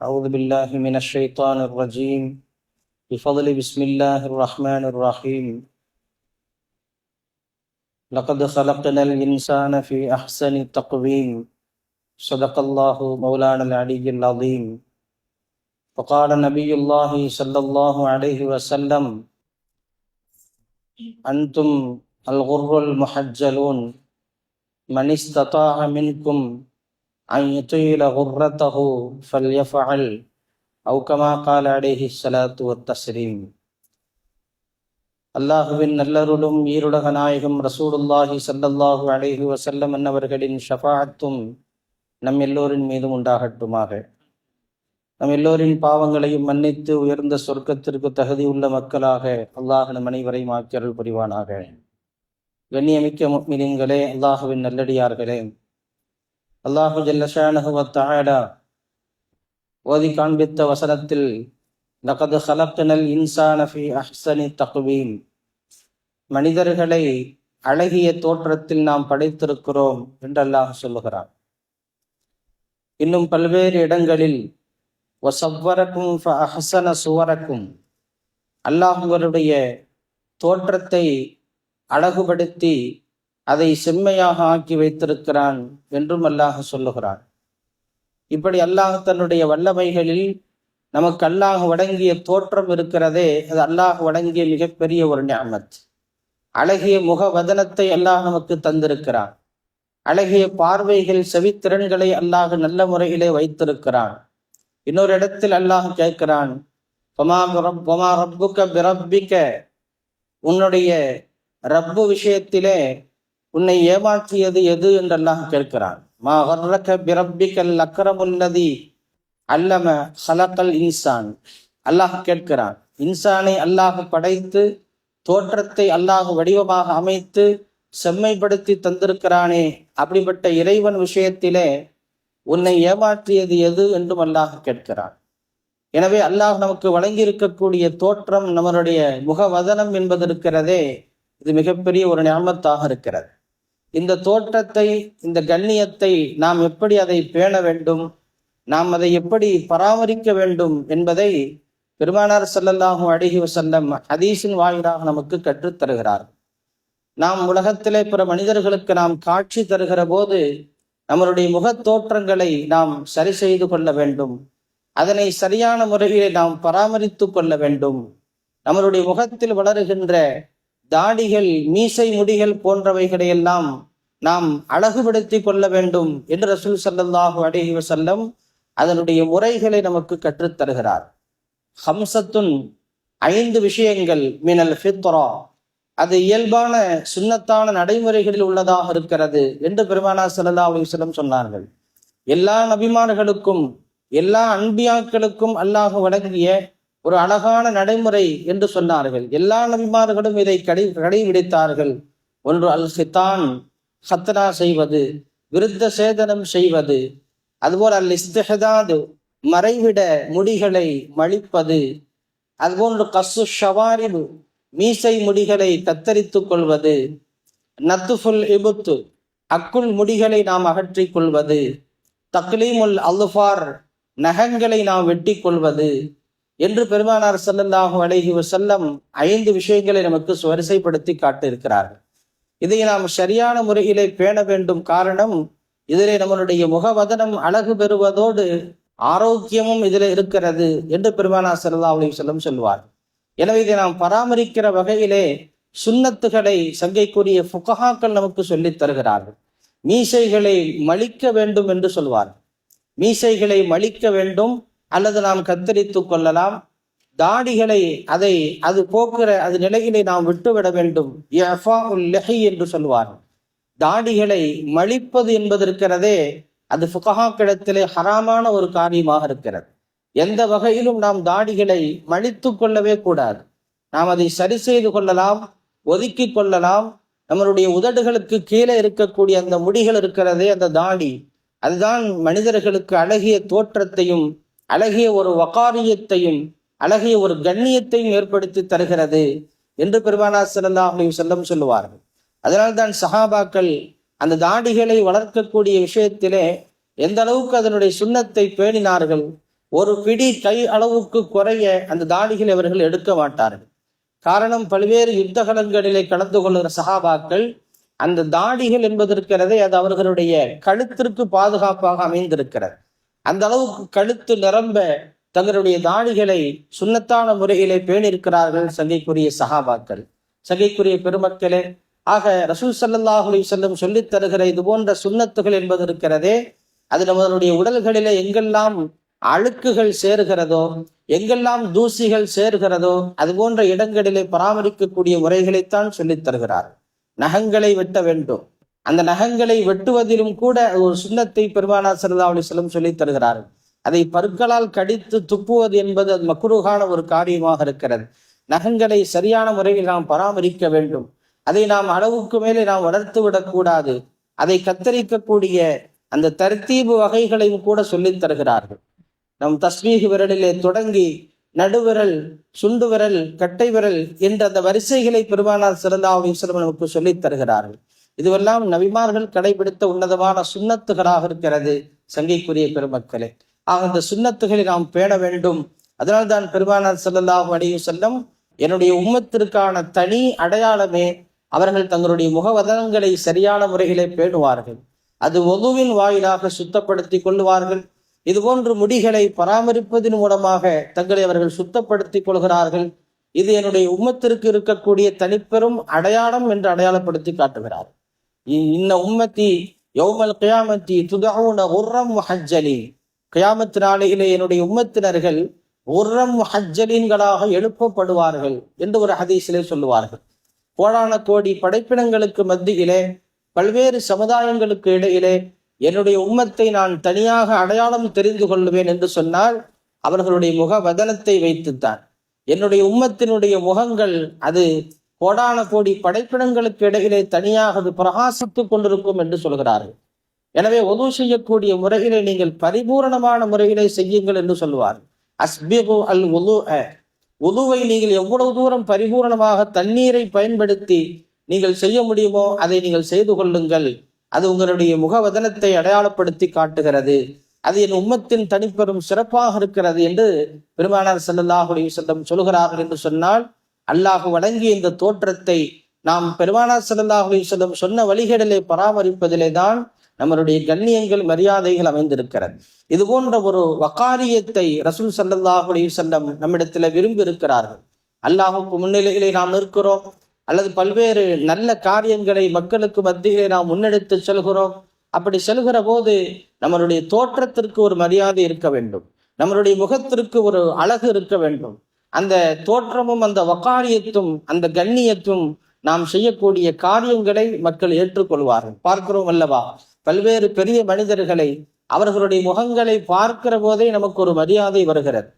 أعوذ بالله من الشيطان الرجيم بفضل بسم الله الرحمن الرحيم لقد خلقنا الإنسان في أحسن تقويم صدق الله مولانا العلي العظيم وقال نبي الله صلى الله عليه وسلم أنتم الغر المحجلون من استطاع منكم أن يطيل غرته فليفعل أو كما قال عليه الصلاة والتسليم. அல்லாஹுவின் நல்லருளும் ஈருலக நாயகம் ரசூலுல்லாஹி ஸல்லல்லாஹு அலைஹி வஸல்லம் அன்னவர்களின் ஷஃபாஅத்தும் நம் எல்லோரின் மீதும் உண்டாகட்டுமாக. நம் எல்லோரின் பாவங்களையும் மன்னித்து உயர்ந்த சொர்க்கத்திற்கு தகுதியுள்ள மக்களாக அல்லாஹ் நம் அனைவரையும் ஆக்கி அருள் புரிவானாக. கண்ணியமிக்க முஃமினீன்களே, அல்லாஹுவின் நல்லடியார்களே, அல்லாஹு ஜல்ல ஷானஹு வ தஆலா ஓதி காண்பித்த வசனத்தில் லகத் ஹலக்னல் இன்சான ஃபீ அஹ்ஸனி தக்வீம், மனிதர்களை அழகிய தோற்றத்தில் நாம் படைத்திருக்கிறோம் என்று அல்லாஹ் சொல்லுகிறான். இன்னும் பல்வேறு இடங்களில் வஸவ்வரக்கும் ஃபஅஹ்ஸன சுவரக்கும், அல்லாஹ் உங்களுடைய தோற்றத்தை அழகுபடுத்தி அதை செம்மையாக ஆக்கி வைத்திருக்கிறான் என்றும் அல்லாஹ் சொல்லுகிறான். இப்படி அல்லாஹ் தன்னுடைய வல்லமைகளில் நமக்கு அல்லாஹ் வழங்கிய தோற்றம் இருக்கிறதே, அது அல்லாஹ் வழங்கிய மிகப்பெரிய ஒரு நிஅமத். அழகிய முக வதனத்தை அல்லாஹ் நமக்கு தந்திருக்கிறான். அழகிய பார்வைகள், செவித்திறன்களை அல்லாஹ் நல்ல முறையிலே வைத்திருக்கிறான். இன்னொரு இடத்தில் அல்லாஹ் கேட்கிறான், வமா ரப்புக பிரப்பிக்க, உன்னுடைய ரப்பு விஷயத்திலே உன்னை ஏமாற்றியது எது என்று அல்லாஹ் கேட்கிறான். மா கர்ரக பிரப்பிக்கல் அக்ரமுல்லதி அல்லம ஹலக்கல் இன்சான், அல்லாஹ் கேட்கிறான். இன்சானை அல்லாஹ் படைத்து தோற்றத்தை அல்லாஹ் வடிவமாக அமைத்து செம்மைப்படுத்தி தந்திருக்கிறானே, அப்படிப்பட்ட இறைவன் விஷயத்திலே உன்னை ஏமாற்றியது எது என்றும் அல்லாஹ் கேட்கிறான். எனவே அல்லாஹ் நமக்கு வழங்கி இருக்கக்கூடிய தோற்றம், நம்மளுடைய முகவதனம் என்பது இருக்கிறதே, இது மிகப்பெரிய ஒரு நிஅமத்தாக இருக்கிறது. இந்த தோற்றத்தை, இந்த கண்ணியத்தை நாம் எப்படி அதை பேண வேண்டும், நாம் அதை எப்படி பராமரிக்க வேண்டும் என்பதை பெருமானார் ஸல்லல்லாஹு அலைஹி வஸல்லம் ஹதீஸின் வாயிலாக நமக்கு கற்றுத் தருகிறார். நாம் உலகத்திலே பிற மனிதர்களுக்கு நாம் காட்சி தருகிற போது நம்மளுடைய முகத் தோற்றங்களை நாம் சரி செய்து கொள்ள வேண்டும். அதனை சரியான முறையிலே நாம் பராமரித்து கொள்ள வேண்டும். நம்மளுடைய முகத்தில் வளருகின்ற தாடிகள், மீசை முடிகள் போன்றவைகளை எல்லாம் நாம் அழகுபடுத்தி கொள்ள வேண்டும் என்று ரசூல் ஸல்லல்லாஹு அலைஹி வஸல்லம் அதனுடைய முறைகளை நமக்கு கற்றுத் தருகிறார். ஹம்சத்துன், 5 விஷயங்கள், மினல் ஃபித்ரா, அது இயல்பான சுன்னத்தான நடைமுறைகளில் உள்ளதாக இருக்கிறது என்று பெருமானார் ஸல்லல்லாஹு அலைஹி வஸல்லம் சொன்னார்கள். எல்லா நபிமார்களுக்கும் எல்லா அன்பியாக்களுக்கும் அல்லாஹ் வழங்கிய ஒரு அழகான நடைமுறை என்று சொன்னார்கள். எல்லா நபிமார்களும் இதை கடைபிடித்தார்கள். ஒன்று அல் ஹிதான், ஹத்னா செய்வது, விருத்த சேதனம் செய்வது. அதுபோல் அல் இஸ்திஹதாது, மறைவிட முடிகளை மழிப்பது. அதுபோன்று கஸ்ஸு ஷவாரிபு, மீசை முடிகளை கத்தரித்துக் கொள்வது. நத்துஃபுல் இபுத்து, அக்குள் முடிகளை நாம் அகற்றிக் கொள்வது. தக்லீமுல் அல்ஃபார், நகங்களை நாம் வெட்டி கொள்வது என்று பெருமானார் ஸல்லல்லாஹு அலைஹி வஸல்லம் 5 விஷயங்களை நமக்கு வரிசைப்படுத்தி காட்டியிருக்கிறார்கள். இதை நாம் சரியான முறையிலே பேண வேண்டும். காரணம், இதிலே நம்மளுடைய முகவதனம் அழகு பெறுவதோடு ஆரோக்கியமும் இதில் இருக்கிறது என்று பெருமானார் ஸல்லல்லாஹு அலைஹி வஸல்லம் சொல்வார். எனவே இதை நாம் பராமரிக்கிற வகையிலே சுன்னத்துகளை சங்கைக்குரிய ஃபுகஹாக்கள் நமக்கு சொல்லித் தருகிறார்கள். மீசைகளை மலிக்க வேண்டும் என்று சொல்வார். மீசைகளை மலிக்க வேண்டும் அல்லது நாம் கத்தரித்து கொள்ளலாம். தாடிகளை அது போக்குற அது நிலையிலே நாம் விட்டுவிட வேண்டும். இஃபாஉல் லிஹி என்று சொல்வார். தாடிகளை மலிப்பது என்பது இருக்கிறதே, அது ஃபுகஹாக்களிடத்திலே ஹராமான ஒரு காரியமாக இருக்கிறது. எந்த வகையிலும் நாம் தாடிகளை மலித்து கொள்ளவே கூடாது. நாம் அதை சரி செய்து கொள்ளலாம், ஒதுக்கி கொள்ளலாம். நம்மளுடைய உதடுகளுக்கு கீழே இருக்கக்கூடிய அந்த முடிகள் இருக்கிறதே, அந்த தாடி, அதுதான் மனிதர்களுக்கு அழகிய தோற்றத்தையும் அழகிய ஒரு வகாரியத்தையும் அழகிய ஒரு கண்ணியத்தையும் ஏற்படுத்தி தருகிறது என்று பெருமானார் ஸல்லல்லாஹு அலைஹி வஸல்லம் சொல்லுவார்கள். அதனால்தான் சஹாபாக்கள் அந்த தாடிகளை வளர்க்கக்கூடிய விஷயத்திலே எந்த அளவுக்கு அதனுடைய சுன்னத்தை பேணினார்கள். ஒரு பிடி கை அளவுக்கு குறைய அந்த தாடிகளை அவர்கள் எடுக்க மாட்டார்கள். காரணம், பல்வேறு யுத்தகலங்களிலே கலந்து கொள்கிற சஹாபாக்கள் அந்த தாடிகள் என்பதற்கிறதே அது அவர்களுடைய கழுத்திற்கு பாதுகாப்பாக அமைந்திருக்கிறது. அந்த அளவுக்கு கழுத்து நிரம்ப தங்களுடைய தாடிகளை சுன்னத்தான முறையிலே பேணியிருக்கிறார்கள் சங்கைக்குரிய சஹாபாக்கள், சங்கைக்குரிய பெருமக்களே. ஆக ரசூல் ஸல்லல்லாஹு அலைஹி வஸல்லம் சொல்லித் தருகிற இது போன்ற சுன்னத்துகள் என்பது இருக்கிறதே, அது நம்மளுடைய உடல்களிலே எங்கெல்லாம் அழுக்குகள் சேருகிறதோ, எங்கெல்லாம் தூசிகள் சேர்கிறதோ, அது போன்ற இடங்களிலே பராமரிக்கக்கூடிய முறைகளைத்தான் சொல்லித் தருகிறார். நகங்களை வெட்ட வேண்டும். அந்த நகங்களை வெட்டுவதிலும் கூட ஒரு சுன்னத்தை பெருமானார் ஸல்லல்லாஹு அலைஹி வஸல்லம் சொல்லித் தருகிறார். அதை பற்களால் கடித்து துப்புவது என்பது அது மக்ரூஹான ஒரு காரியமாக இருக்கிறது. நகங்களை சரியான முறையில் நாம் பராமரிக்க வேண்டும். அதை நாம் அளவுக்கு மேலே நாம் வளர்த்து விடக்கூடாது. அதை கத்தரிக்கக்கூடிய அந்த தர்த்தீபு வகைகளையும் கூட சொல்லித் தருகிறார்கள். நம் தஸ்பீஹ் விரலிலே தொடங்கி நடுவிரல், சுண்டு விரல், கட்டை விரல் என்ற அந்த வரிசைகளை பெருமானார் ஸல்லல்லாஹு அலைஹி வஸல்லம் நமக்கு சொல்லித் தருகிறார்கள். இதுவெல்லாம் நபிமார்கள் கடைபிடித்த உன்னதமான சுன்னத்துகளாக இருக்கிறது சங்கைக்குரிய பெருமக்களே. ஆக இந்த சுன்னத்துகளை நாம் பேண வேண்டும். அதனால்தான் பெருமானார் ஸல்லல்லாஹு அலைஹி வஸல்லம் என்னுடைய உம்மத்திற்கான தனி அடையாளமே அவர்கள் தங்களுடைய முகவதனங்களை சரியான முறையிலே பேணுவார்கள். அது ஒதுவின் வாயிலாக சுத்தப்படுத்தி கொள்ளுவார்கள். இதுபோன்று முடிகளை பராமரிப்பதன் மூலமாக தங்களை அவர்கள் சுத்தப்படுத்திக் கொள்கிறார்கள். இது என்னுடைய உம்மத்திற்கு இருக்கக்கூடிய தனிப்பெரும் அடையாளம் என்று அடையாளப்படுத்தி காட்டுகிறார். இன்ன உம்மத்தி யௌமல் கியாமத்தி துதஊன குர்ரம் முஹஜ்ஜலீன். கியாமத் நாளையிலே என்னுடைய உம்மத்தினர்கள் குர்ரம் முஹஜ்ஜலீன்களாக எழுப்பப்படுவார்கள் என்று ஒரு ஹதீஸிலே சொல்லுவார்கள். கோடான கோடி படைப்பினங்களுக்கு மத்தியிலே, பல்வேறு சமுதாயங்களுக்கு இடையிலே என்னுடைய உம்மத்தை நான் தனியாக அடையாளம் தெரிந்து கொள்வேன் என்று சொன்னால் அவர்களுடைய முக வதனத்தை வைத்துத்தான். என்னுடைய உம்மத்தினுடைய முகங்கள் அது கோடான கோடி படைப்பினங்களுக்கு இடையிலே தனியாக அது பிரகாசித்துக் கொண்டிருக்கும் என்று சொல்கிறார்கள். எனவே ஒது செய்யக்கூடிய முறையிலே நீங்கள் பரிபூரணமான முறையிலே செய்யுங்கள் என்று சொல்லுவார். அஸ்பிகு அல் உதுஅ. உதுவை நீங்கள் எவ்வளவு தூரம் பரிபூரணமாக தண்ணீரை பயன்படுத்தி நீங்கள் செய்ய முடியுமோ அதை நீங்கள் செய்து கொள்ளுங்கள். அது உங்களுடைய முகவதனத்தை அடையாளப்படுத்தி காட்டுகிறது. அது என் உம்மத்தின் தனிப்பெரும் சிறப்பாக இருக்கிறது என்று பெருமானார் ஸல்லல்லாஹு அலைஹி வஸல்லம் சொல்கிறார்கள் என்று சொன்னால், அல்லாஹ் வழங்கிய இந்த தோற்றத்தை நாம் பெருமானார் ஸல்லல்லாஹு அலைஹி வஸல்லம் சொன்ன வழிகளிலே பராமரிப்பதிலே தான் நம்மளுடைய கண்ணியங்கள், மரியாதைகள் அமைந்திருக்கிறது. இது போன்ற ஒரு வகாரியத்தை ரசூல் ஸல்லல்லாஹு அலைஹி வஸல்லம் நம்மிடத்தில் விரும்பி இருக்கிறார்கள். அல்லாஹுக்கு முன்னிலையிலே நாம் இருக்கிறோம், அல்லது பல்வேறு நல்ல காரியங்களை மக்களுக்கு மத்தியிலே நாம் முன்னெடுத்து செல்கிறோம். அப்படி செல்கிற போது நம்மளுடைய தோற்றத்திற்கு ஒரு மரியாதை இருக்க வேண்டும், நம்மளுடைய முகத்திற்கு ஒரு அழகு இருக்க வேண்டும். அந்த தோற்றமும் அந்த வகாரியத்தும் அந்த கண்ணியத்தும் நாம் செய்யக்கூடிய காரியங்களை மக்கள் ஏற்றுக்கொள்வார்கள். பார்க்கிறோம் அல்லவா, பல்வேறு பெரிய மனிதர்களை அவர்களுடைய முகங்களை பார்க்கிற போதே நமக்கு ஒரு மரியாதை வருகிறது.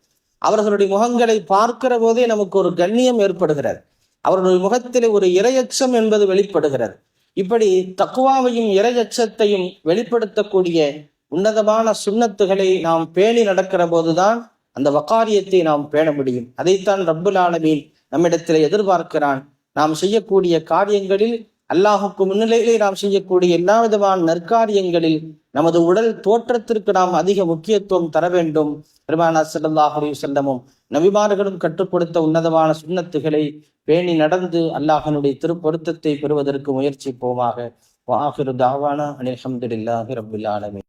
அவர்களுடைய முகங்களை பார்க்கிற போதே நமக்கு ஒரு கண்ணியம் ஏற்படுகிறது. அவர்களுடைய முகத்திலே ஒரு இரையச்சம் என்பது வெளிப்படுகிறது. இப்படி தக்வாவையும் இரையச்சத்தையும் வெளிப்படுத்தக்கூடிய உன்னதமான சுன்னத்துகளை நாம் பேணி நடக்கிற போதுதான் அந்த வகாரியத்தை நாம் பேண முடியும். அதைத்தான் ரப்புல் ஆலமீன் நம்மிடத்தில் எதிர்பார்க்கிறான். நாம் செய்யக்கூடிய காரியங்களில், அல்லாஹுக்கு முன்னிலையிலே நாம் செய்யக்கூடிய எல்லா விதமான நற்காரியங்களில் நமது உடல் தோற்றத்திற்கு நாம் அதிக முக்கியத்துவம் தர வேண்டும். பெருமானார் ஸல்லல்லாஹு அலைஹி வஸல்லமும் நபிமார்களும் கற்றுக் கொடுத்த உன்னதமான சுன்னத்துகளை பேணி நடந்து அல்லாஹ்வினுடைய திருப்பொருத்தத்தை பெறுவதற்கு முயற்சிப்போமாக. வஆகிரு தஅவானா அனில் ஹம்துலில்லாஹி ரப்பில் ஆலமீன்.